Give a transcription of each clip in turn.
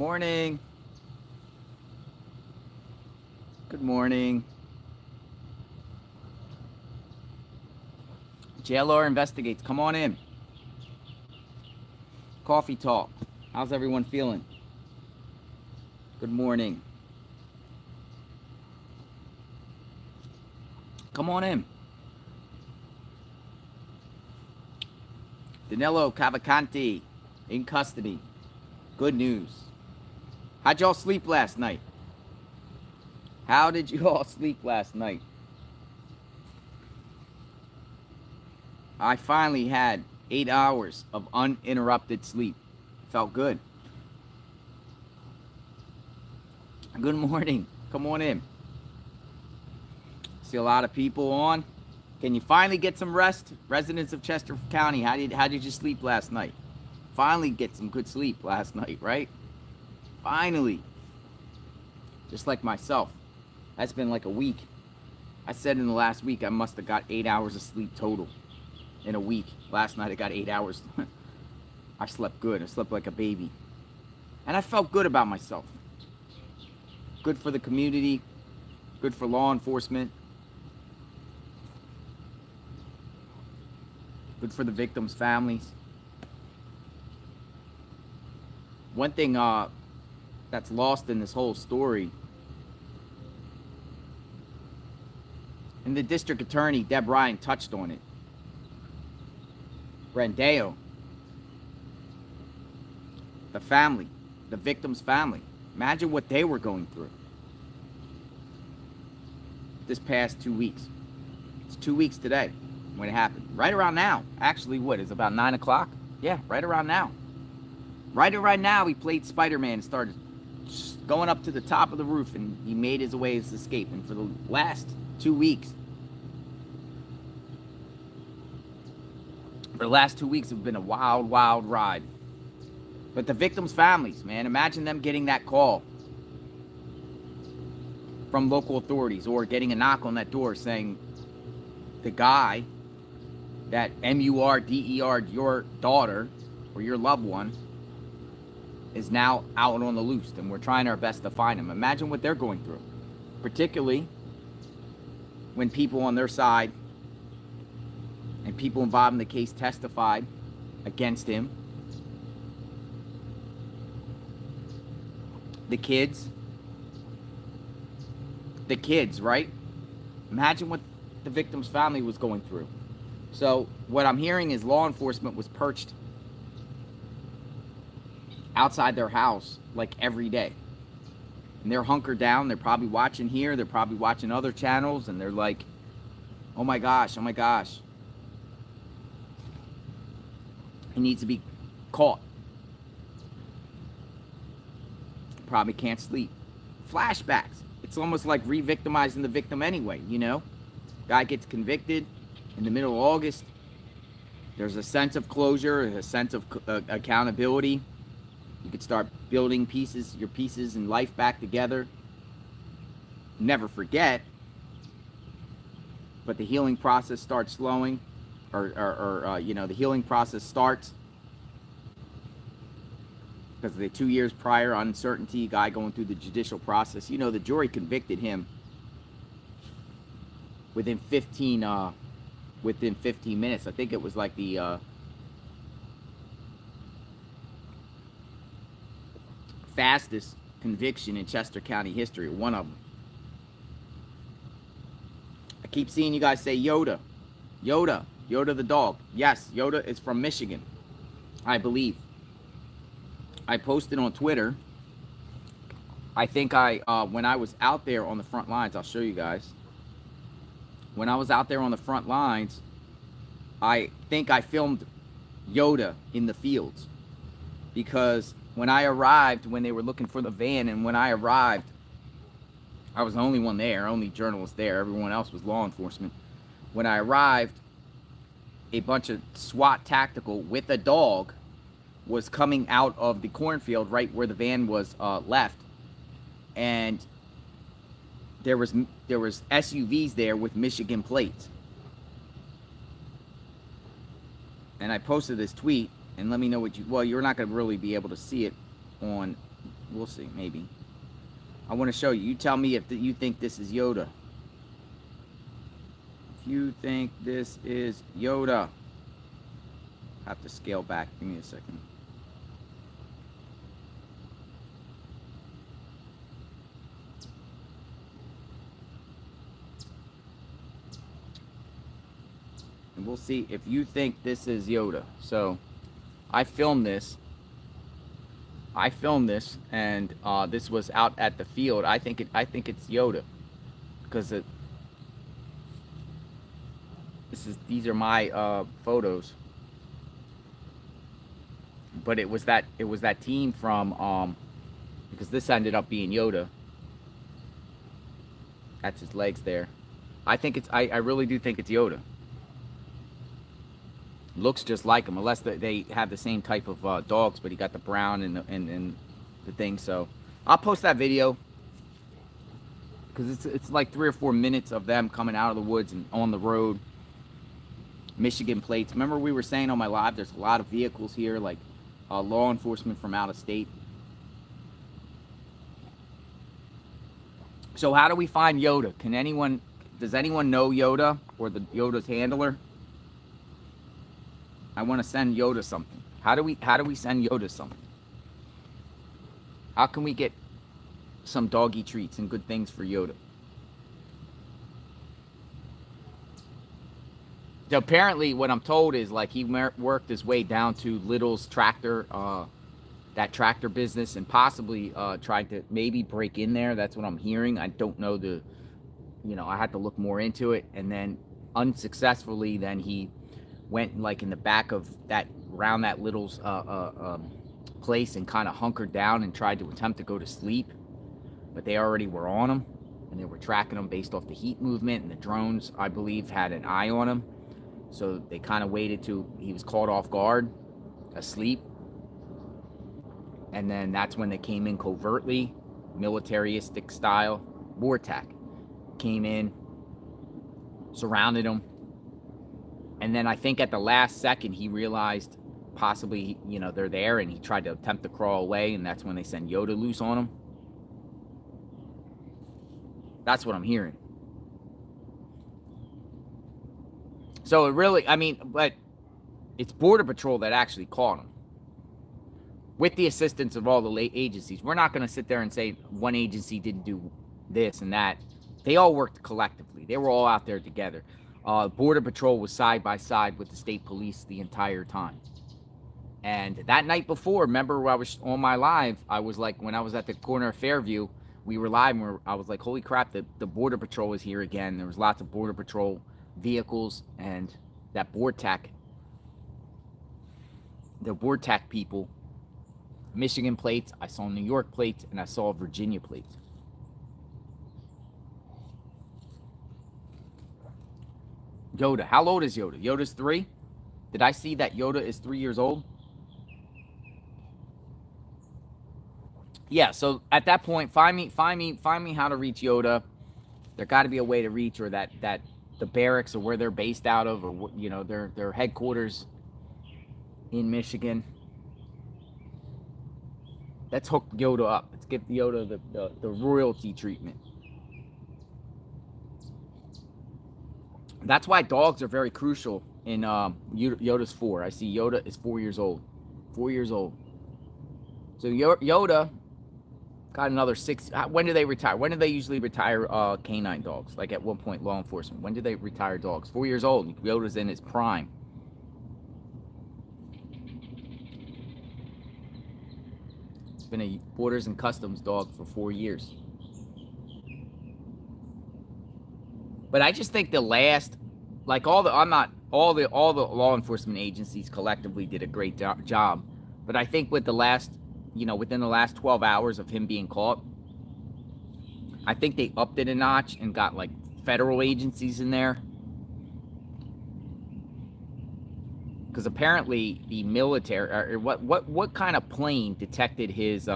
Morning. Good morning. JLR investigates. Come on in. Coffee talk. How's everyone feeling? Good morning. Come on in. Danelo Cavalcante in custody. Good news. How'd y'all sleep last night? How did you all sleep last night? I finally had 8 hours of uninterrupted sleep. Felt good. Good morning. Come on in. See a lot of people on. Can you finally get some rest? Residents of Chester County, how did you sleep last night? Finally get some good sleep last night, right? Finally. Just like myself. That's been like a week. I said in the last week I must have got 8 hours of sleep total in a week. Last night I got 8 hours. I slept good. I slept like a baby. And I felt good about myself. Good for the community. Good for law enforcement. Good for the victims' families. One thing that's lost in this whole story, and the district attorney, Deb Ryan, touched on it. Brandeo, the family, the victim's family. Imagine what they were going through this past 2 weeks. It's 2 weeks today when it happened. Right around now. Actually, what, it's about 9 o'clock? Yeah, right around now. Right around now, he played Spider-Man and started going up to the top of the roof, and he made his way his escape. And for the last 2 weeks, have been a wild, wild ride. But the victims' families, man, imagine them getting that call from local authorities or getting a knock on that door saying the guy that MURDER'd your daughter or your loved one is now out on the loose, and we're trying our best to find him. Imagine what they're going through, particularly when people on their side and people involved in the case testified against him. The kids, right? Imagine what the victim's family was going through. So what I'm hearing is law enforcement was perched outside their house like every day. And they're hunkered down. They're probably watching here. They're probably watching other channels. And they're like, oh my gosh, oh my gosh. He needs to be caught. Probably can't sleep. Flashbacks. It's almost like re-victimizing the victim anyway, you know? Guy gets convicted in the middle of August. There's a sense of closure, a sense of accountability. You could start building your pieces in life back together. Never forget. But the healing process starts slowing. The healing process starts because of the 2 years prior uncertainty, guy going through the judicial process. You know, the jury convicted him within 15 minutes. I think it was like the fastest conviction in Chester County history, one of them. I keep seeing you guys say Yoda the dog. Yes, Yoda is from Michigan, I believe. I posted on Twitter. I think when I was out there on the front lines, I'll show you guys. When I was out there on the front lines, I think I filmed Yoda in the fields. Because when I arrived, when they were looking for the van, and when I arrived, I was the only one there, only journalist there. Everyone else was law enforcement. When I arrived, a bunch of SWAT tactical with a dog was coming out of the cornfield right where the van was left, and there was SUVs there with Michigan plates. And I posted this tweet, and let me know what you're not going to really be able to see it on We'll see. Maybe. I want to show you. You tell me if you think this is Yoda. If you think this is Yoda. Have to scale back. Give me a second. And we'll see if you think this is Yoda. So, I filmed this. And this was out at the field. I think it's Yoda, because these are my photos. But it was that team from because this ended up being Yoda. That's his legs there. I think it's I really do think it's Yoda. Looks just like him, unless they have the same type of dogs, but he got the brown and the thing. So I'll post that video, because it's like 3 or 4 minutes of them coming out of the woods and on the road. Michigan plates. Remember we were saying on my live, there's a lot of vehicles here, like law enforcement from out of state. So how do we find Yoda? Does anyone know Yoda or Yoda's handler? I want to send Yoda something. How do we send Yoda something? How can we get some doggy treats and good things for Yoda? So apparently, what I'm told is, like, he worked his way down to Little's tractor, that tractor business, and possibly tried to maybe break in there. That's what I'm hearing. I don't know I had to look more into it. And then unsuccessfully, then he went like in the back of that, around that Little's place, and kind of hunkered down and tried to attempt to go to sleep. But they already were on him, and they were tracking him based off the heat movement, and the drones, I believe, had an eye on him. So they kind of waited till he was caught off guard, asleep. And then that's when they came in covertly, militaristic style. Vortac came in, surrounded him. And then I think at the last second, he realized possibly, they're there, and he tried to attempt to crawl away, and that's when they send Yoda loose on him. That's what I'm hearing. So it really, but it's Border Patrol that actually caught him, with the assistance of all the agencies. We're not going to sit there and say one agency didn't do this and that. They all worked collectively. They were all out there together. Border Patrol was side by side with the state police the entire time. And that night before, remember, I was on my live, I was like, when I was at the corner of Fairview, we were live, and I was like, holy crap, the Border Patrol was here again. There was lots of Border Patrol vehicles, and that the Vortac people, Michigan plates, I saw New York plates, and I saw Virginia plates. Yoda, how old is Yoda? Yoda's 3? Did I see that Yoda is 3 years old? Yeah, so at that point, find me how to reach Yoda. There got to be a way to reach, or that the barracks, or where they're based out of, or their headquarters in Michigan. Let's hook Yoda up. Let's give Yoda the royalty treatment. That's why dogs are very crucial in Yoda's 4. I see Yoda is 4 years old. 4 years old. So Yoda got another 6. When do they retire? When do they usually retire canine dogs? Like at one point, law enforcement. When do they retire dogs? 4 years old. Yoda's in his prime. It's been a Borders and Customs dog for 4 years. But I just think the last, like all the law enforcement agencies collectively did a great job. But I think with the last, within the last 12 hours of him being caught, I think they upped it a notch and got like federal agencies in there. Because apparently the military, or what kind of plane detected his,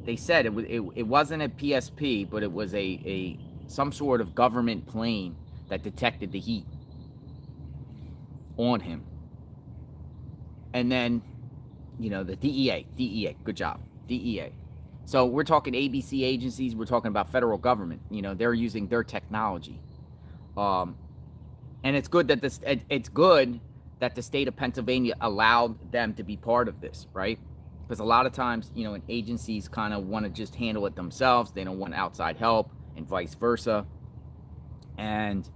they said it wasn't a PSP, but it was a some sort of government plane that detected the heat on him. And then, the DEA, good job, DEA. So we're talking ABC agencies, we're talking about federal government. They're using their technology. And it's good that the state of Pennsylvania allowed them to be part of this, right? Because a lot of times, agencies kind of want to just handle it themselves. They don't want outside help, and vice versa. And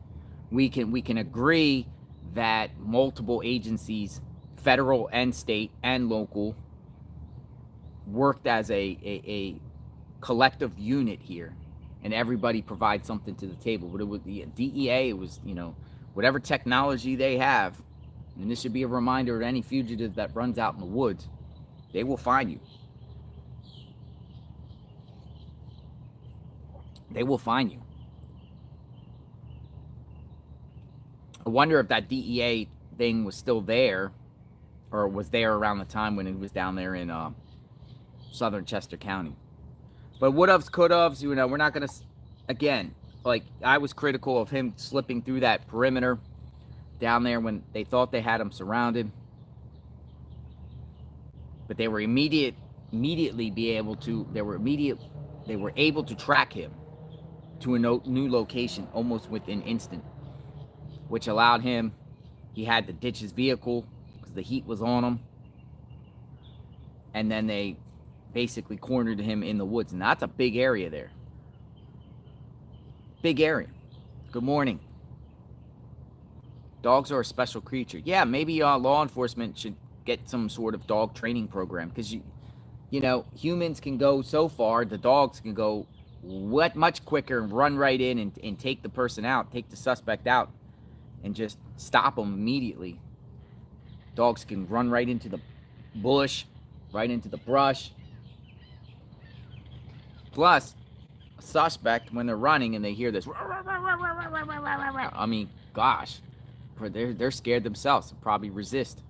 we can agree that multiple agencies, federal and state and local, worked as a collective unit here, and everybody provides something to the table. But it was the DEA. It was whatever technology they have, and this should be a reminder to any fugitive that runs out in the woods. They will find you. They will find you. I wonder if that DEA thing was still there, or was there around the time when it was down there in southern Chester County. But would-haves, could-haves, we're not going to, again, like, I was critical of him slipping through that perimeter down there when they thought they had him surrounded. But they were immediately able to track him to a new location almost within instant, which allowed him, he had to ditch his vehicle because the heat was on him. And then they basically cornered him in the woods. And that's a big area there. Big area. Good morning. Dogs are a special creature. Yeah, maybe law enforcement should get some sort of dog training program, because humans can go so far, the dogs can go much quicker and run right in and take the person out, take the suspect out, and just stop them immediately. Dogs can run right into the bush, right into the brush. Plus, a suspect, when they're running and they hear this, I mean, gosh, they're scared themselves. They'll probably resist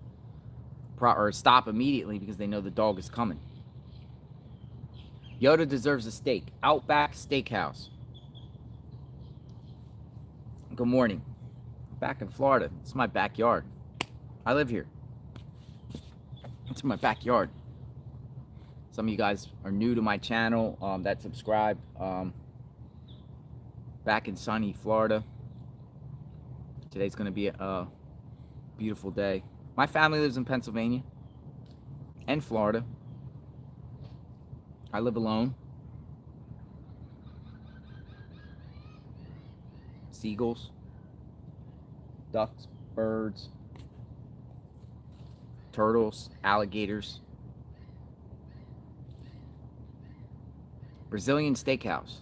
or stop immediately because they know the dog is coming. Yoda deserves a steak. Outback Steakhouse. Good morning. Back in Florida. It's my backyard. I live here. It's my backyard. Some of you guys are new to my channel that subscribe. Back in sunny Florida. Today's going to be a beautiful day. My family lives in Pennsylvania and Florida. I live alone. Seagulls, ducks, birds, turtles, alligators. Brazilian Steakhouse.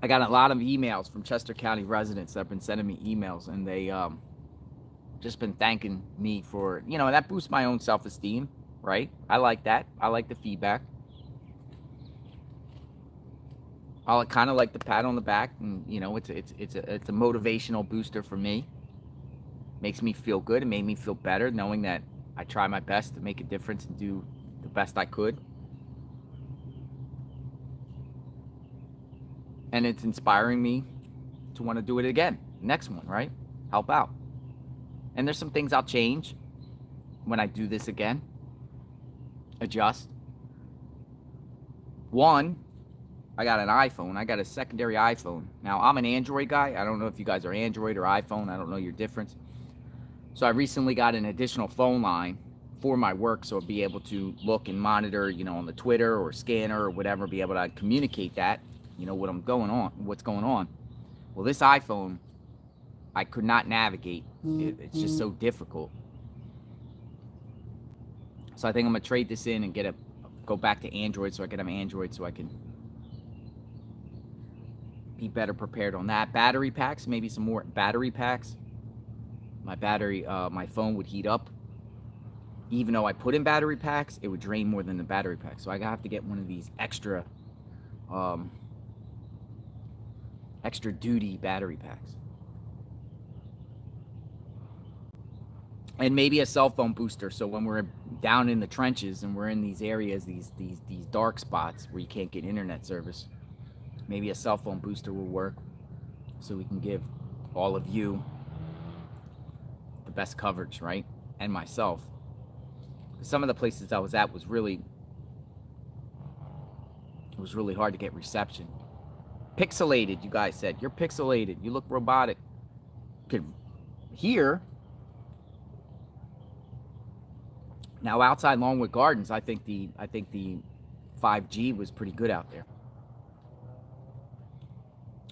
I got a lot of emails from Chester County residents that have been sending me emails, and they just been thanking me for, that boosts my own self-esteem, right? I like that. I like the feedback. I kind of like the pat on the back, and it's a motivational booster for me. Makes me feel good. It made me feel better knowing that I try my best to make a difference and do the best I could. And it's inspiring me to want to do it again. Next one, right? Help out. And there's some things I'll change when I do this again. Adjust. One, I got an iPhone. I got a secondary iPhone. Now, I'm an Android guy. I don't know if you guys are Android or iPhone. I don't know your difference. So I recently got an additional phone line for my work, so I'll be able to look and monitor, on the Twitter or scanner or whatever, be able to communicate that, what's going on. Well, this iPhone, I could not navigate. It's just so difficult. So I think I'm gonna trade this in and go back to Android, so I can have Android, so I can be better prepared on that. Battery packs, maybe some more battery packs. My phone would heat up. Even though I put in battery packs, it would drain more than the battery pack. So I have to get one of these extra duty battery packs. And maybe a cell phone booster, so when we're down in the trenches and we're in these areas, these dark spots where you can't get internet service, maybe a cell phone booster will work. so we can give all of you the best coverage, right? And myself. Some of the places I was at was really hard to get reception. Pixelated, you guys said. You're pixelated. You look robotic. Could hear. Now outside Longwood Gardens, I think the 5G was pretty good out there.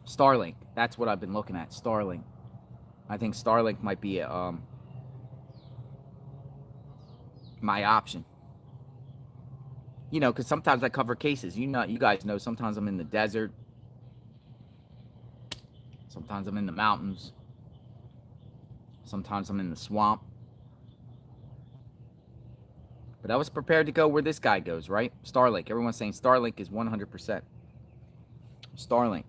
Starlink, that's what I've been looking at. Starlink. I think Starlink might be my option. You know, because sometimes I cover cases. You guys know. Sometimes I'm in the desert. Sometimes I'm in the mountains. Sometimes I'm in the swamp. But I was prepared to go where this guy goes, right? Starlink. Everyone's saying Starlink is 100%. Starlink.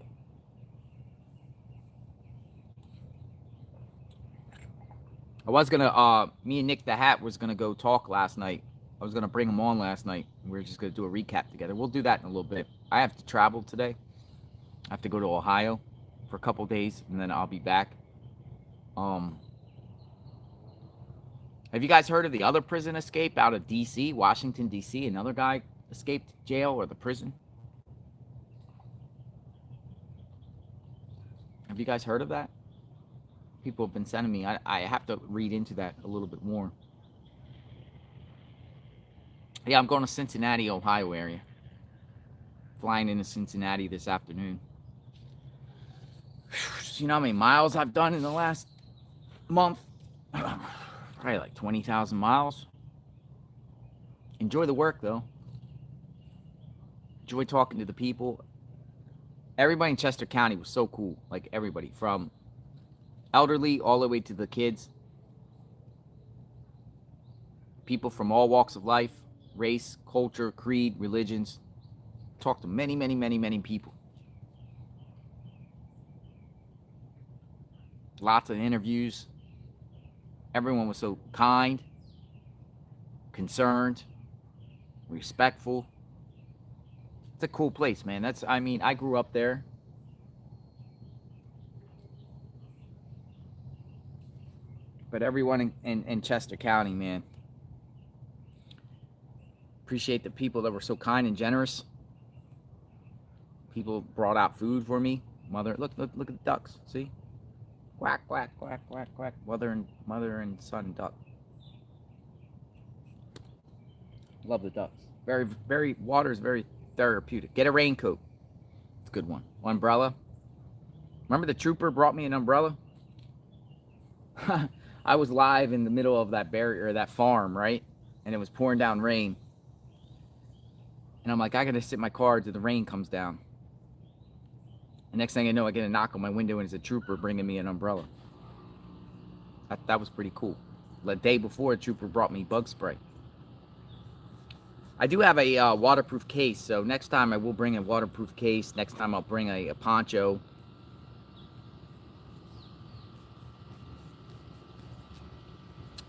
I was going to, me and Nick the Hat was going to go talk last night. I was going to bring him on last night. We were just going to do a recap together. We'll do that in a little bit. I have to travel today. I have to go to Ohio for a couple days, and then I'll be back. Have you guys heard of the other prison escape out of D.C., Washington, D.C.? Another guy escaped jail or the prison. Have you guys heard of that? People have been sending me. I have to read into that a little bit more. Yeah, I'm going to Cincinnati, Ohio area. Flying into Cincinnati this afternoon. You know how many miles I've done in the last month? Probably like 20,000 miles. Enjoy the work, though. Enjoy talking to the people. Everybody in Chester County was so cool. Like, everybody. From elderly all the way to the kids. People from all walks of life. Race, culture, creed, religions. Talked to many, many, many, many people. Lots of interviews. Everyone was so kind, concerned, respectful. It's a cool place, man. I grew up there. But everyone in Chester County, man. Appreciate the people that were so kind and generous. People brought out food for me. Mother, look at the ducks. See? Quack, quack, quack, quack, quack. Mother and son duck. Love the ducks. Water is very therapeutic. Get a raincoat. It's a good one. Umbrella. Remember the trooper brought me an umbrella? I was live in the middle of that barrier, that farm, right? And it was pouring down rain. And I'm like, I gotta sit in my car till the rain comes down. The next thing I know, I get a knock on my window and it's a trooper bringing me an umbrella. That was pretty cool. The day before, a trooper brought me bug spray. I do have a waterproof case, so next time I will bring a waterproof case. Next time I'll bring a poncho.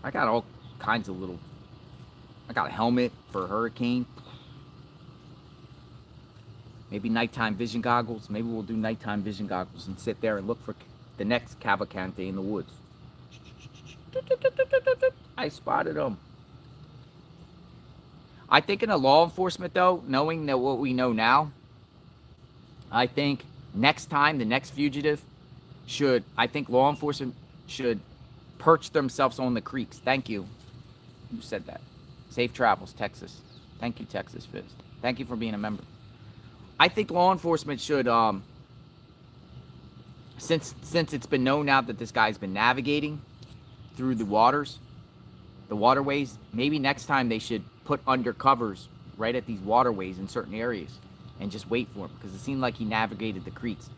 I got all kinds of little... I got a helmet for a hurricane. Maybe nighttime vision goggles. Maybe we'll do nighttime vision goggles and sit there and look for the next Cavalcante in the woods. I spotted him. I think in the law enforcement, though, knowing that what we know now, I think next time, the next fugitive I think law enforcement should perch themselves on the creeks. Thank you. Who said that? Safe travels, Texas. Thank you, Texas Fizz. Thank you for being a member. I think law enforcement should, since it's been known now that this guy's been navigating through the waterways, maybe next time they should put undercovers right at these waterways in certain areas and just wait for him, because it seemed like he navigated the creeks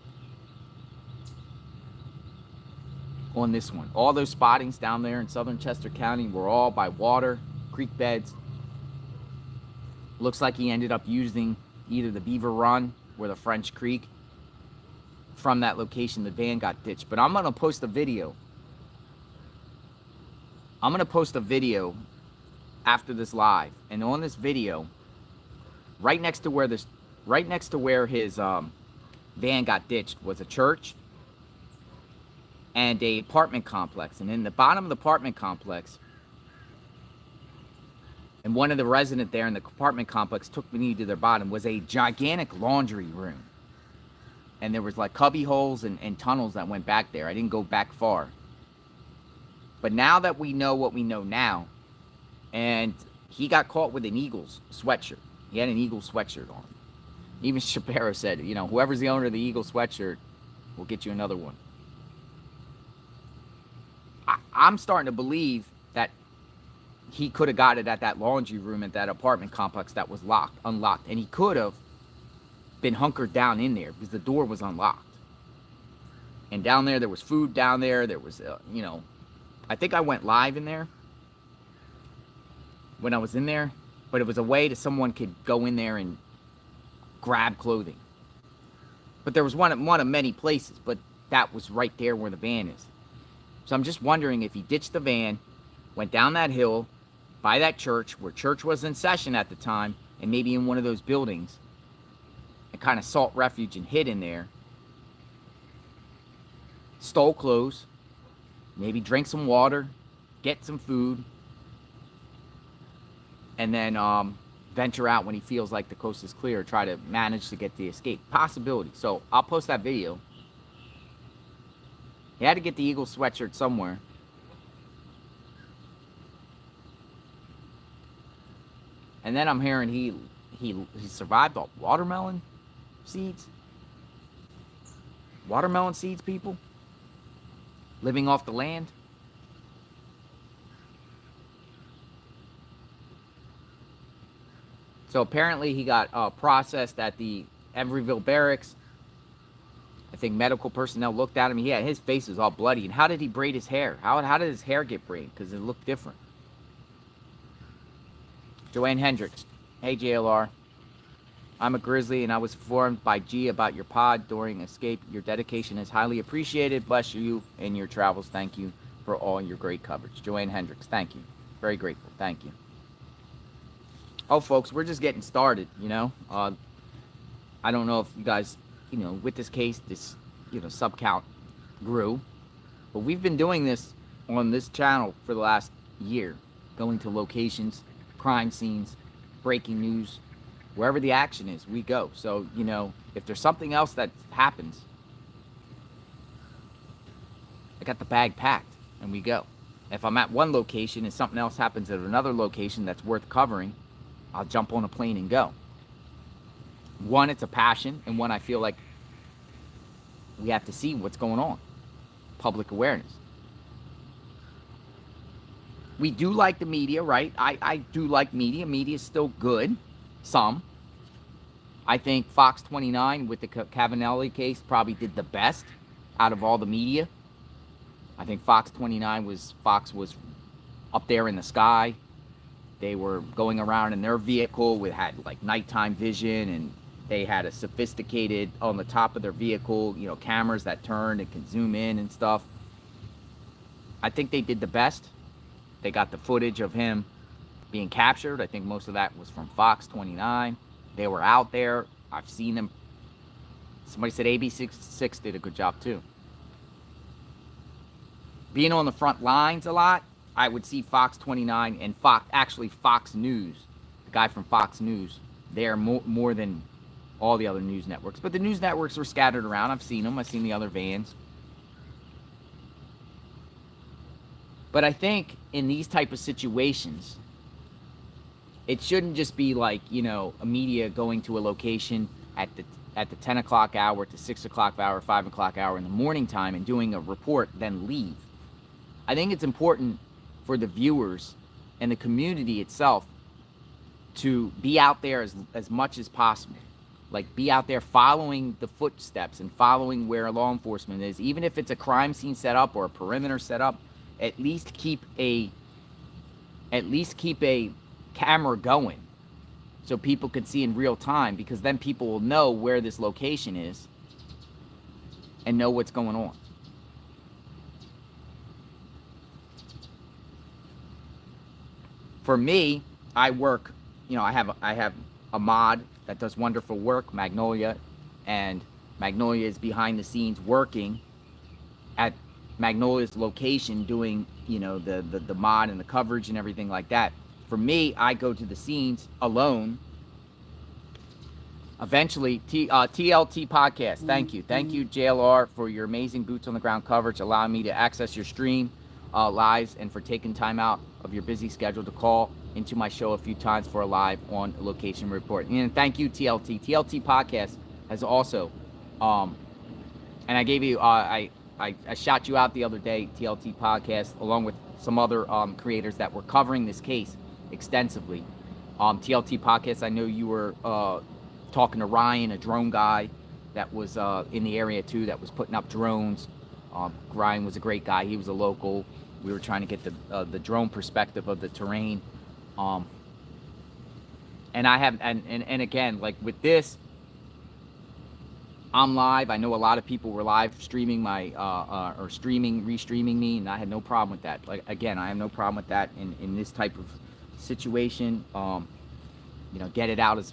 on this one. All those spottings down there in southern Chester County were all by water, creek beds. Looks like he ended up using either the Beaver Run or the French Creek. From that location, the van got ditched. But I'm going to post a video. I'm going to post a video after this live. And on this video, right next to where his van got ditched was a church. and a apartment complex. And in the bottom of the apartment complex, and one of the residents there in the apartment complex took me to their bottom, was a gigantic laundry room. And there was like cubby holes and tunnels that went back there. I didn't go back far. But now that we know what we know now, and he got caught with an Eagles sweatshirt. He had an Eagles sweatshirt on. Even Shapiro said, you know, whoever's the owner of the Eagles sweatshirt, we'll get you another one. I'm starting to believe that he could have got it at that laundry room at that apartment complex that was unlocked. And he could have been hunkered down in there because the door was unlocked. And down there was food down there. There was, you know, I think I went live in there when I was in there. But it was a way that someone could go in there and grab clothing. But there was one of many places. But that was right there where the van is. So I'm just wondering if he ditched the van, went down that hill, by that church, where church was in session at the time, and maybe in one of those buildings, and kind of sought refuge and hid in there, stole clothes, maybe drank some water, get some food, and then venture out when he feels like the coast is clear, try to manage to get the escape. Possibility. So I'll post that video. He had to get the Eagles sweatshirt somewhere. And then I'm hearing he survived off watermelon seeds. Watermelon seeds, people. Living off the land. So apparently he got processed at the Embryville Barracks. I think medical personnel looked at him. His face was all bloody. And how did he braid his hair? How did his hair get braided? Because it looked different. Joanne Hendricks. Hey, JLR. I'm a Grizzly, and I was informed by G about your pod during escape. Your dedication is highly appreciated. Bless you in your travels. Thank you for all your great coverage. Joanne Hendricks. Thank you. Very grateful. Thank you. Oh, folks, we're just getting started, you know. I don't know if you guys... You know, with this case, this, you know, sub count grew. But we've been doing this on this channel for the last year. Going to locations, crime scenes, breaking news. Wherever the action is, we go. So, you know, if there's something else that happens, I got the bag packed and we go. If I'm at one location and something else happens at another location that's worth covering, I'll jump on a plane and go. One, it's a passion, and one, I feel like we have to see what's going on. Public awareness. We do like the media, right? I do like media. Media is still good. Some. I think Fox 29 with the Cavanelli case probably did the best out of all the media. I think Fox 29 was up there in the sky. They were going around in their vehicle had like nighttime vision, and they had a sophisticated, on the top of their vehicle, you know, cameras that turn and can zoom in and stuff. I think they did the best. They got the footage of him being captured. I think most of that was from Fox 29. They were out there. I've seen them. Somebody said AB6 did a good job too. Being on the front lines a lot, I would see Fox 29 and Fox News, the guy from Fox News, there more than all the other news networks. But the news networks were scattered around. I've seen them. I've seen the other vans. But I think in these type of situations, it shouldn't just be like, you know, a media going to a location at the 10 o'clock hour to 6 o'clock hour, 5 o'clock hour in the morning time and doing a report, then leave. I think it's important for the viewers and the community itself to be out there as much as possible. Like, be out there following the footsteps and following where law enforcement is. Even if it's a crime scene set up or a perimeter set up, at least keep a camera going so people can see in real time, because then people will know where this location is and know what's going on. For me, I work, you know, I have a mod that does wonderful work, Magnolia, and Magnolia is behind the scenes working at Magnolia's location doing, the mod and the coverage and everything like that. For me, I go to the scenes alone. Eventually, TLT podcast. Thank you, JLR, for your amazing boots on the ground coverage, allowing me to access your stream lives, and for taking time out of your busy schedule to call into my show a few times for a live on location report. And thank you, TLT. TLT podcast has also, and I gave you, I shot you out the other day, TLT podcast, along with some other creators that were covering this case extensively. TLT podcast, I know you were talking to Ryan, a drone guy that was in the area too, that was putting up drones. Ryan was a great guy. He was a local. We were trying to get the drone perspective of the terrain. And I have, and again, like with this, I'm live. I know a lot of people were live streaming or restreaming me, and I had no problem with that. Like, again, I have no problem with that in this type of situation. Get it out as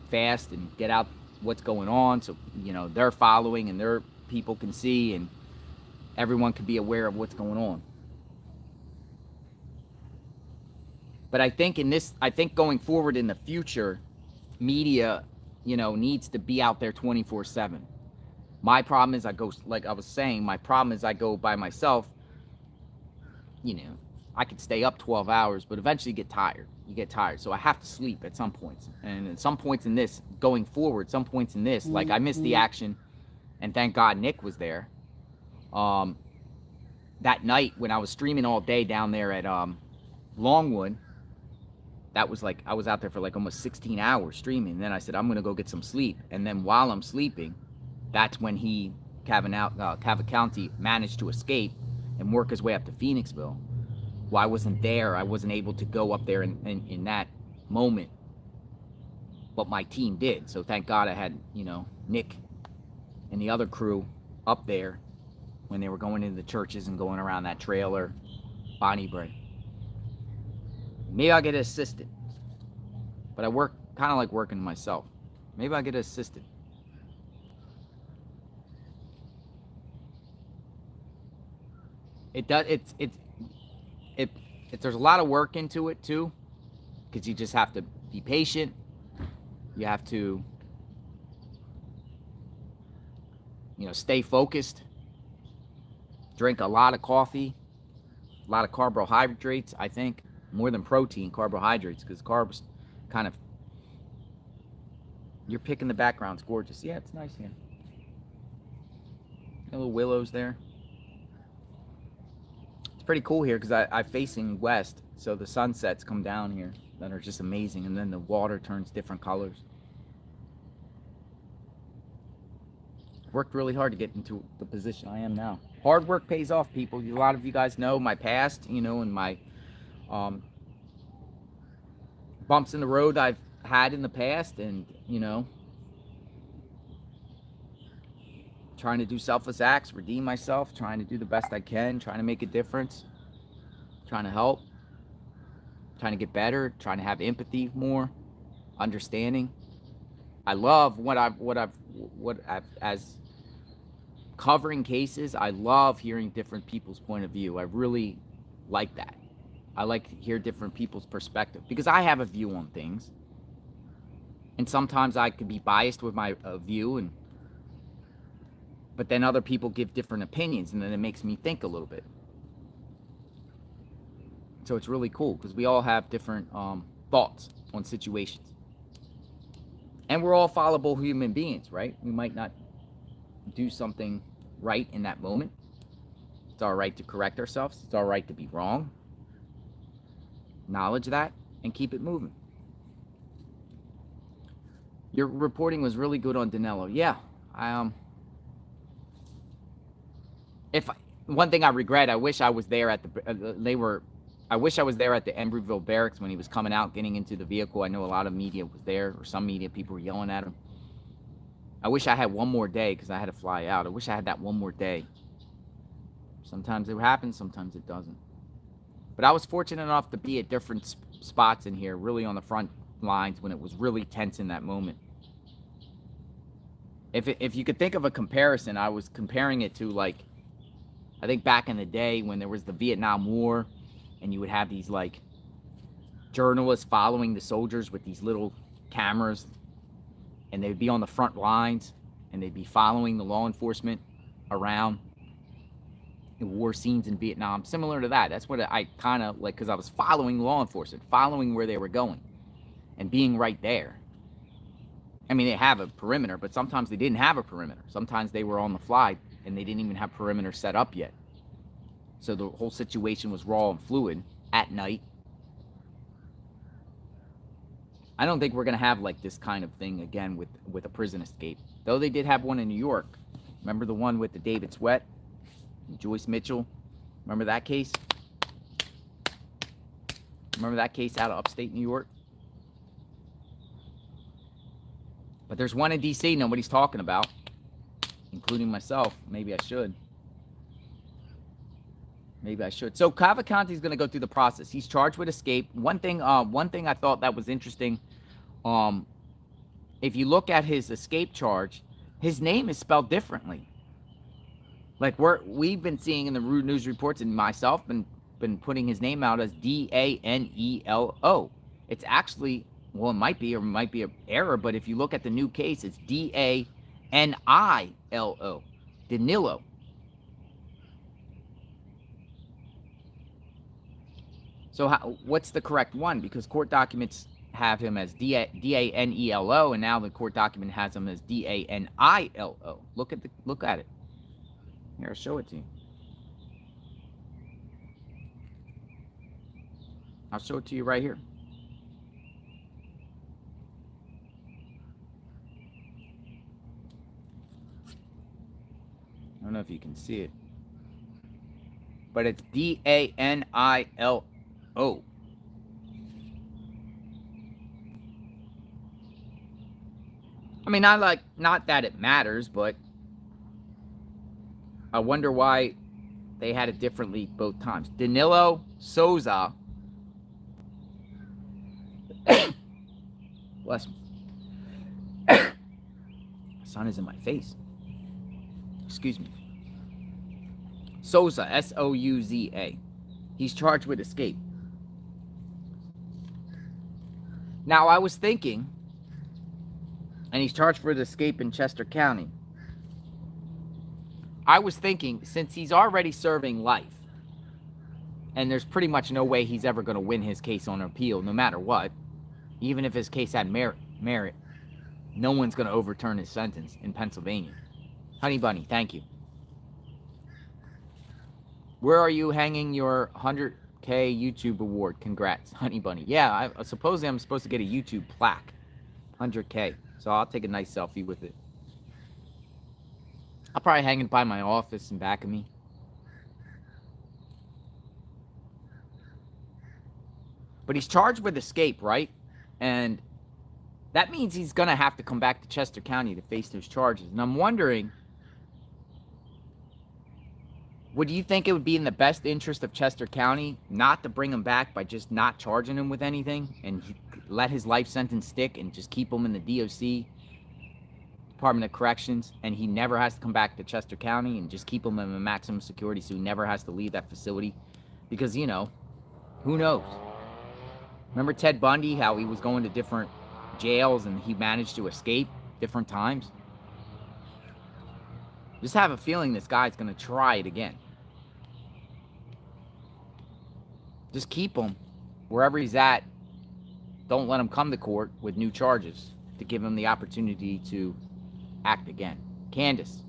fast and get out what's going on, so they're following and their people can see, and everyone can be aware of what's going on. But I think going forward in the future, media, needs to be out there 24/7. My problem is I go, like I was saying, my problem is I go by myself. I could stay up 12 hours, but eventually you get tired. So I have to sleep at some points. And at some points in this, going forward, like I missed the action, and thank God Nick was there. That night when I was streaming all day down there at Longwood, that was like, I was out there for like almost 16 hours streaming. And then I said, I'm going to go get some sleep. And then while I'm sleeping, that's when Cavalcante managed to escape and work his way up to Phoenixville. Well, I wasn't there. I wasn't able to go up there in that moment. But my team did. So thank God I had, Nick and the other crew up there when they were going into the churches and going around that trailer, Bonnie Bray. Maybe I'll get an assistant. But I work kind of like working myself. Maybe I'll get an assistant. There's a lot of work into it too, because you just have to be patient. You have to, stay focused. Drink a lot of coffee, a lot of carbohydrates, I think, more than protein, carbohydrates, because carbs kind of, you're picking the background. It's gorgeous. Yeah, it's nice here. Little willows there. It's pretty cool here because I'm facing west, so the sunsets come down here that are just amazing, and then the water turns different colors. Worked really hard to get into the position I am now. Hard work pays off, people. A lot of you guys know my past, and my bumps in the road I've had in the past, and trying to do selfless acts, redeem myself, trying to do the best I can, trying to make a difference, trying to help, trying to get better, trying to have empathy more, understanding. I love what I've as covering cases. I love hearing different people's point of view. I really like that. I like to hear different people's perspective because I have a view on things, and sometimes I could be biased with my view, but then other people give different opinions, and then it makes me think a little bit. So it's really cool because we all have different thoughts on situations, and we're all fallible human beings, right? We might not do something right in that moment. It's all right to correct ourselves. It's all right to be wrong. Acknowledge that and keep it moving. Your reporting was really good on Danelo. Yeah, one thing I regret, I wish I was there at I wish I was there at the Embryville Barracks when he was coming out, getting into the vehicle. I know a lot of media was there, or some media people were yelling at him. I wish I had one more day because I had to fly out. I wish I had that one more day. Sometimes it happens, sometimes it doesn't. But I was fortunate enough to be at different spots in here, really on the front lines when it was really tense in that moment. If you could think of a comparison, I was comparing it to like I think back in the day when there was the Vietnam War and you would have these like journalists following the soldiers with these little cameras, and they'd be on the front lines and they'd be following the law enforcement around in war scenes in Vietnam, similar to that. That's what I kind of like, because I was following law enforcement, following where they were going and being right there. I mean, they have a perimeter, but sometimes they didn't have a perimeter. Sometimes they were on the fly and they didn't even have perimeter set up yet. So the whole situation was raw and fluid at night. I don't think we're going to have like this kind of thing again with a prison escape. Though they did have one in New York. Remember the one with the David Sweat and Joyce Mitchell? Remember that case? Remember that case out of upstate New York? But there's one in D.C. nobody's talking about, including myself. Maybe I should. Maybe I should. So Cavalcante is going to go through the process. He's charged with escape. One thing I thought that was interesting. If you look at his escape charge, his name is spelled differently. Like we've been seeing in the Rude News reports, and myself been putting his name out as Danelo. It's actually, well, it might be an error, but if you look at the new case, it's Danilo. Danilo. So what's the correct one? Because court documents have him as Danelo, and now the court document has him as Danilo. Look at it. Here, I'll show it to you. I'll show it to you right here. I don't know if you can see it, but it's Danilo. I mean, not that it matters, but I wonder why they had it differently both times. Danilo Souza. Bless me. The sun is in my face. Excuse me. Souza, S-O-U-Z-A. He's charged with escape. Now, I was thinking, and he's charged for the escape in Chester County. I was thinking, since he's already serving life, and there's pretty much no way he's ever going to win his case on appeal, no matter what, even if his case had merit, no one's going to overturn his sentence in Pennsylvania. Honey Bunny, thank you. Where are you hanging your 100K YouTube award? Congrats, Honey Bunny. Yeah, supposedly I'm supposed to get a YouTube plaque. 100K. So I'll take a nice selfie with it. I'll probably hang it by my office in back of me. But he's charged with escape, right? And that means he's going to have to come back to Chester County to face those charges. And I'm wondering, would you think it would be in the best interest of Chester County not to bring him back by just not charging him with anything and let his life sentence stick and just keep him in the DOC, Department of Corrections, and he never has to come back to Chester County, and just keep him in maximum security so he never has to leave that facility? Because, you know, who knows? Remember Ted Bundy, how he was going to different jails and he managed to escape different times? Just have a feeling this guy's going to try it again. Just keep him wherever he's at. Don't let him come to court with new charges to give him the opportunity to act again. Candace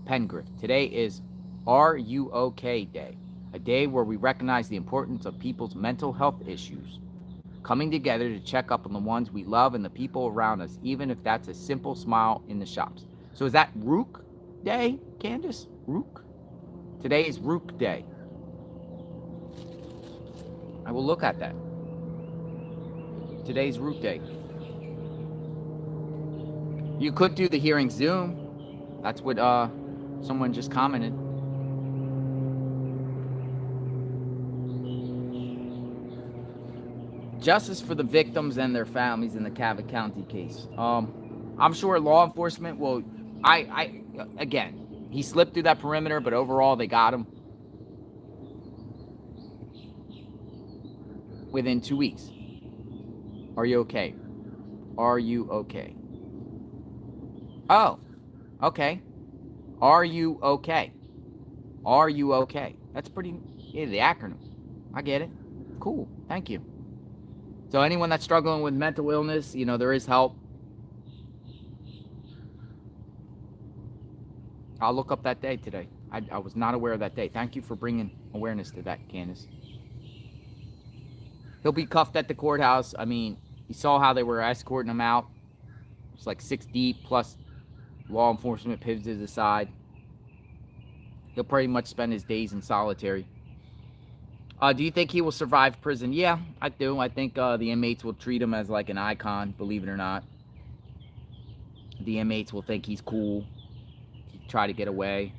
Pengriff, today is Are You OK Day, a day where we recognize the importance of people's mental health issues, coming together to check up on the ones we love and the people around us, even if that's a simple smile in the shops. So is that Rook Day, Candace? Rook? Today is Rook Day. I will look at that. Today's Rook Day. You could do the hearing Zoom. That's what someone just commented. Justice for the victims and their families in the Cavalcante case. I'm sure law enforcement will. Again, he slipped through that perimeter, but overall they got him. within 2 weeks. Are you okay? Are you okay? Oh, okay. Are you okay? Are you okay? That's pretty, yeah, the acronym. I get it. Cool. Thank you. So anyone that's struggling with mental illness, you know, there is help. I'll look up that day today. I was not aware of that day. Thank you for bringing awareness to that, Candace. He'll be cuffed at the courthouse. I mean, you saw how they were escorting him out. It's like 6 deep, plus law enforcement pivoted to the side. He'll pretty much spend his days in solitary. Do you think he will survive prison? Yeah, I do. I think the inmates will treat him as like an icon, believe it or not. The inmates will think he's cool, try to get away.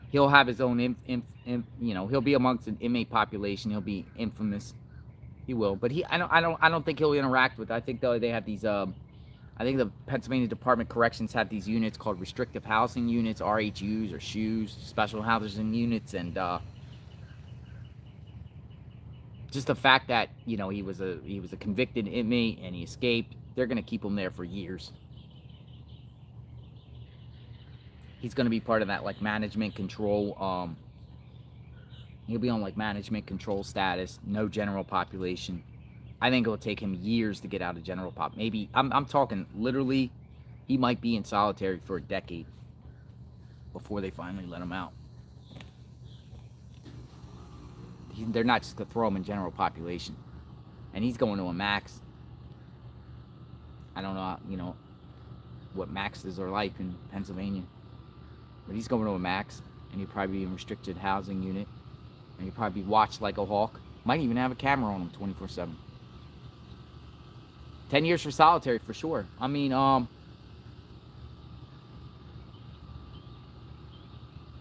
He'll have his own, you know, he'll be amongst an inmate population. He'll be infamous. He will, but I don't think he'll interact with. I think though they have these. I think the Pennsylvania Department of Corrections have these units called restrictive housing units, RHUs or SHUs, special housing units, and just the fact that, you know, he was a convicted inmate and he escaped. They're gonna keep him there for years. He's gonna be part of that like management control. He'll be on like management control status, no general population. I think it'll take him years to get out of general pop. Maybe I'm talking literally, he might be in solitary for a decade before they finally let him out. They're not just gonna throw him in general population, and he's going to a max. I don't know, you know, what maxes are like in Pennsylvania, but he's going to a max, and he'll probably be in restricted housing unit, and he'll probably be watched like a hawk. Might even have a camera on him 24/7. 10 years for solitary for sure. I mean,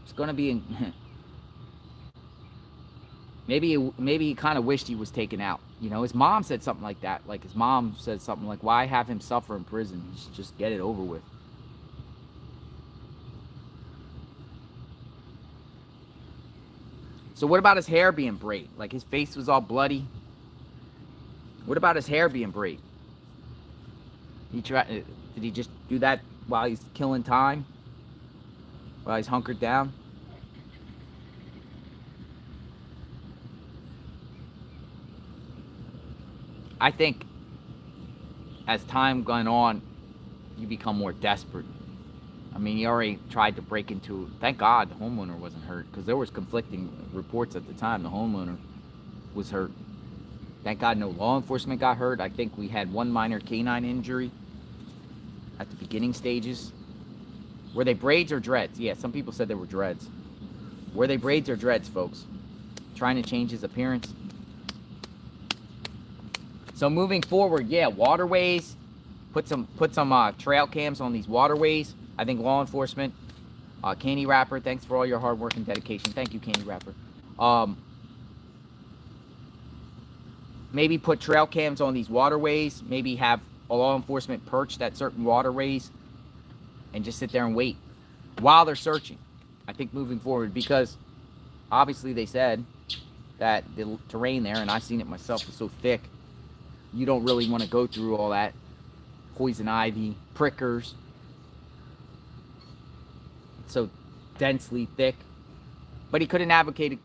it's gonna be in. maybe he kind of wished he was taken out. You know, his mom said something like that. Like his mom said something like, "Why have him suffer in prison? He should just get it over with." So what about his hair being braided? Like his face was all bloody. What about his hair being braided? Did he just do that while he's killing time? While he's hunkered down? I think as time gone on, you become more desperate. I mean, he already tried to break into. Thank God the homeowner wasn't hurt, because there was conflicting reports at the time. The homeowner was hurt. Thank God no law enforcement got hurt. I think we had one minor canine injury at the beginning stages. Were they braids or dreads? Yeah, some people said they were dreads. Were they braids or dreads, folks? Trying to change his appearance. So moving forward, yeah, waterways. Put some trail cams on these waterways. I think law enforcement. Candy Rapper, thanks for all your hard work and dedication. Thank you, Candy Rapper. Maybe put trail cams on these waterways. Maybe have a law enforcement perched at certain waterways and just sit there and wait while they're searching. I think moving forward, because obviously they said that the terrain there, and I've seen it myself, is so thick, you don't really want to go through all that poison ivy, prickers. It's so densely thick. But he could have navigated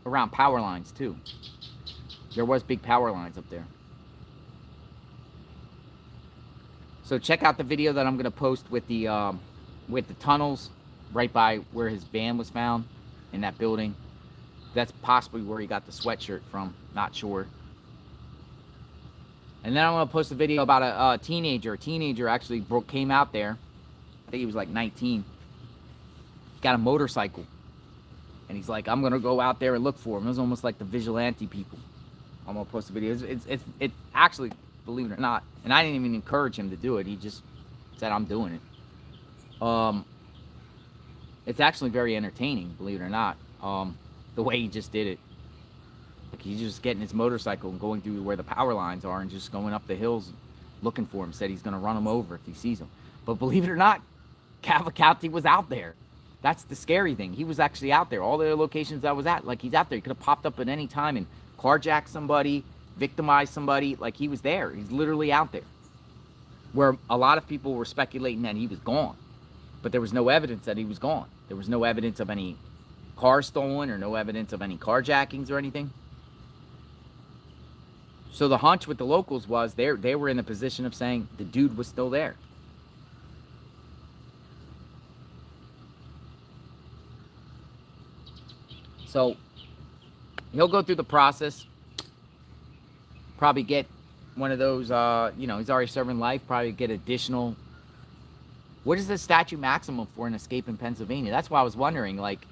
around power lines too. There was big power lines up there. So check out the video that I'm gonna post with the tunnels right by where his van was found in that building. That's possibly where he got the sweatshirt from. Not sure. And then I'm gonna post a video about a teenager. A teenager actually came out there. I think he was like 19. Got a motorcycle, and he's like, "I'm gonna go out there and look for him." It was almost like the vigilante people. I'm gonna post a video. It's actually, believe it or not, and I didn't even encourage him to do it. He just said, "I'm doing it." It's actually very entertaining, believe it or not. The way he just did it. Like he's just getting his motorcycle and going through where the power lines are and just going up the hills looking for him. Said he's gonna run him over if he sees him. But believe it or not, Cavalcante was out there. That's the scary thing. He was actually out there. All the locations I was at, like he's out there. He could have popped up at any time and carjack somebody, victimize somebody. Like, he was there. He's literally out there. Where a lot of people were speculating that he was gone. But there was no evidence that he was gone. There was no evidence of any car stolen or no evidence of any carjackings or anything. So the hunch with the locals was they were in a position of saying the dude was still there. So he'll go through the process, probably get one of those, he's already serving life, probably get additional. What is the statute maximum for an escape in Pennsylvania? That's why I was wondering, like,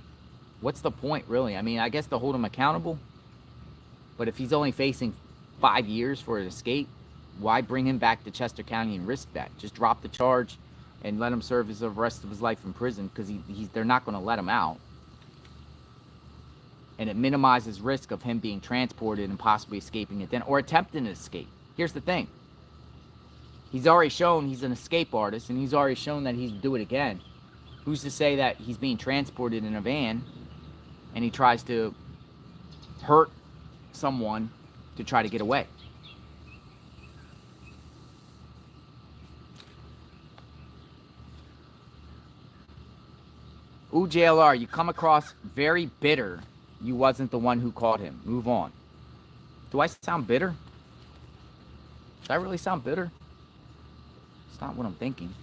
what's the point, really? I mean, I guess to hold him accountable, but if he's only facing 5 years for an escape, why bring him back to Chester County and risk that? Just drop the charge and let him serve the rest of his life in prison, because they're not going to let him out. And it minimizes risk of him being transported and possibly escaping it then, or attempting to escape. Here's the thing. He's already shown he's an escape artist, and he's already shown that he'd do it again. Who's to say that he's being transported in a van and he tries to hurt someone to try to get away? Ooh, JLR, you come across very bitter. You wasn't the one who caught him. Move on. Do I sound bitter? Does I really sound bitter? It's not what I'm thinking.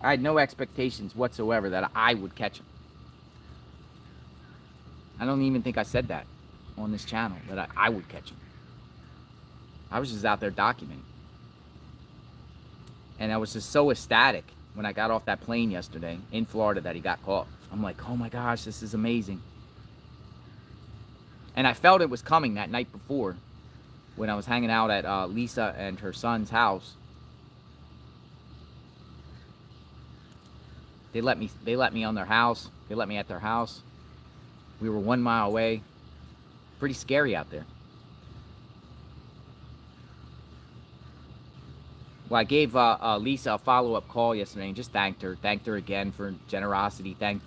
I had no expectations whatsoever that I would catch him. I don't even think I said that on this channel, that I would catch him. I was just out there documenting. And I was just so ecstatic when I got off that plane yesterday in Florida that he got caught. I'm like, oh my gosh, this is amazing. And I felt it was coming that night before when I was hanging out at Lisa and her son's house. They let me on their house. They let me at their house. We were 1 mile away. Pretty scary out there. Well, I gave Lisa a follow-up call yesterday and just thanked her again for generosity. Thanked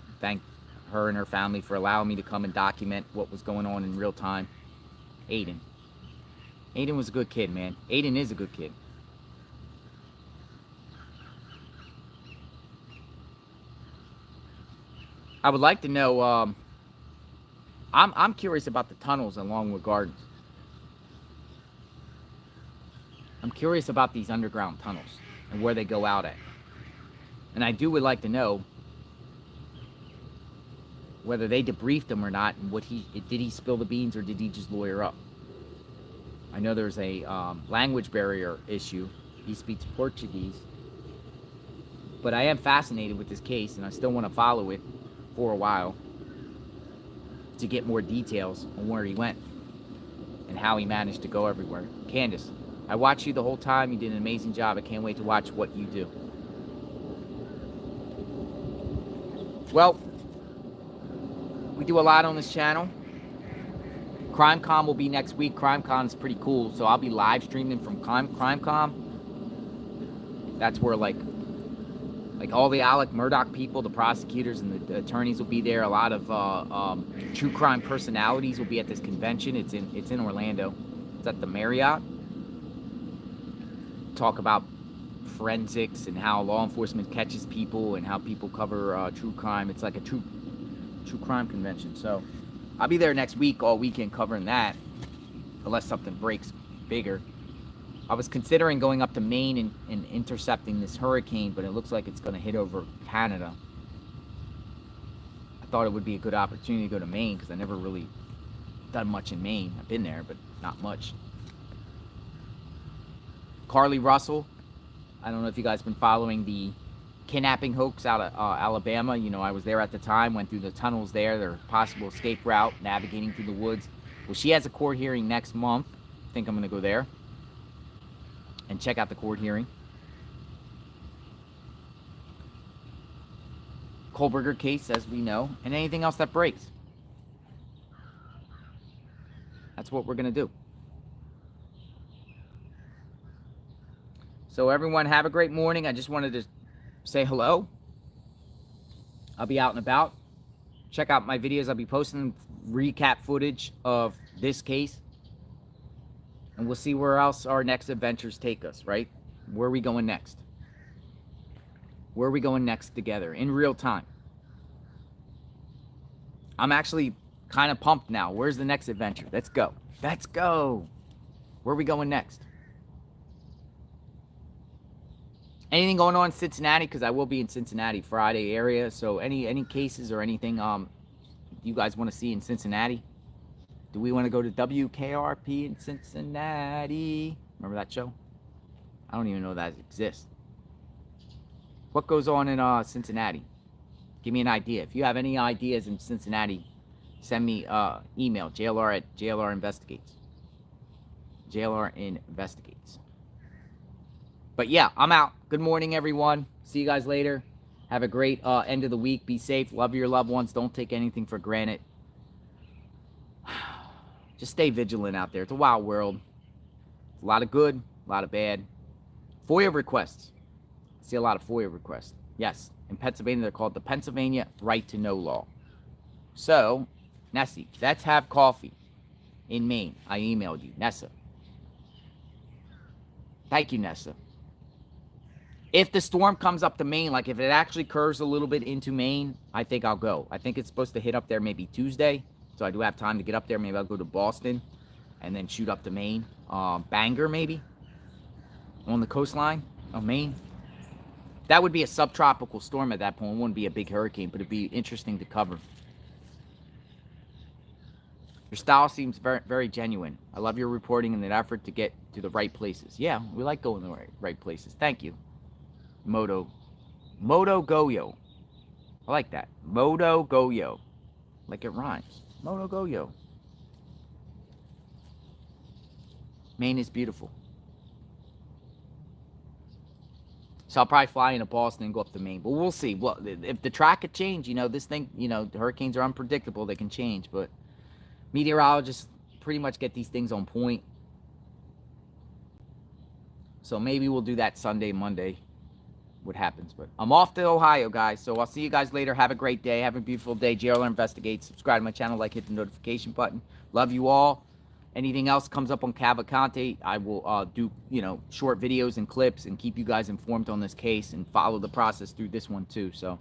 her and her family for allowing me to come and document what was going on in real time. Aiden was a good kid, man. Aiden is a good kid. I would like to know, I'm curious about the tunnels in Longwood Gardens. I'm curious about these underground tunnels and where they go out at. And I would like to know whether they debriefed him or not, and did he spill the beans or did he just lawyer up? I know there's a language barrier issue. He speaks Portuguese. But I am fascinated with this case, and I still want to follow it for a while to get more details on where he went and how he managed to go everywhere. Candace, I watched you the whole time. You did an amazing job. I can't wait to watch what you do. Well, we do a lot on this channel. CrimeCon will be next week. CrimeCon is pretty cool, so I'll be live streaming from CrimeCon. That's where like all the Alec Murdaugh people, the prosecutors and the attorneys will be there. A lot of true crime personalities will be at this convention. It's in Orlando. It's at the Marriott. Talk about forensics and how law enforcement catches people and how people cover true crime. It's like a true crime convention. So I'll be there next week, all weekend, covering that, unless something breaks bigger. I was considering going up to Maine and intercepting this hurricane, but it looks like it's going to hit over Canada. I thought it would be a good opportunity to go to Maine because I never really done much in Maine. I've been there, but not much. Carly Russell, I don't know if you guys been following the kidnapping hoax out of Alabama. You know, I was there at the time, went through the tunnels there, their possible escape route, navigating through the woods. Well, she has a court hearing next month. I think I'm going to go there and check out the court hearing. Kohlberger case, as we know, and anything else that breaks. That's what we're going to do. So everyone, have a great morning. I just wanted to say hello. I'll be out and about Check out my videos. I'll be posting recap footage of this case. And we'll see where else our next adventures take us, right? Where are we going next? Where are we going next together in real time? I'm actually kind of pumped now. Where's the next adventure? Let's go. Let's go. Where are we going next? Anything going on in Cincinnati? Because I will be in Cincinnati Friday area. So any cases or anything you guys want to see in Cincinnati? Do we want to go to WKRP in Cincinnati? Remember that show? I don't even know that exists. What goes on in Cincinnati? Give me an idea. If you have any ideas in Cincinnati, send me email, JLR@JLR-investigates. JLR-investigates. But yeah, I'm out. Good morning, everyone. See you guys later. Have a great end of the week. Be safe. Love your loved ones. Don't take anything for granted. Just stay vigilant out there. It's a wild world. A lot of good, a lot of bad. FOIA requests. I see a lot of FOIA requests. Yes, in Pennsylvania, they're called the Pennsylvania Right to Know Law. So, Nessie, let's have coffee in Maine. I emailed you. Nessa. Thank you, Nessa. If the storm comes up to Maine, like if it actually curves a little bit into Maine, I think I'll go. I think it's supposed to hit up there maybe Tuesday. So I do have time to get up there. Maybe I'll go to Boston and then shoot up to Maine. Bangor, maybe, on the coastline of Maine. That would be a subtropical storm at that point. It wouldn't be a big hurricane, but it'd be interesting to cover. Your style seems very, very genuine. I love your reporting and the effort to get to the right places. Yeah, we like going to the right places. Thank you. Moto Goyo. I like that. Moto Goyo. Like it rhymes. Moto Goyo. Maine is beautiful. So I'll probably fly into Boston and go up to Maine. But we'll see. Well, if the track could change, this thing, the hurricanes are unpredictable. They can change. But meteorologists pretty much get these things on point. So maybe we'll do that Sunday, Monday. What happens. But I'm off to Ohio, guys. So I'll see you guys later. Have a great day. Have a beautiful day. JLR Investigates. Subscribe to my channel. Hit the notification button. Love you all. Anything else comes up on Cavalcante, I will do, short videos and clips and keep you guys informed on this case and follow the process through this one too. So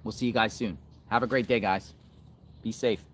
we'll see you guys soon. Have a great day, guys. Be safe.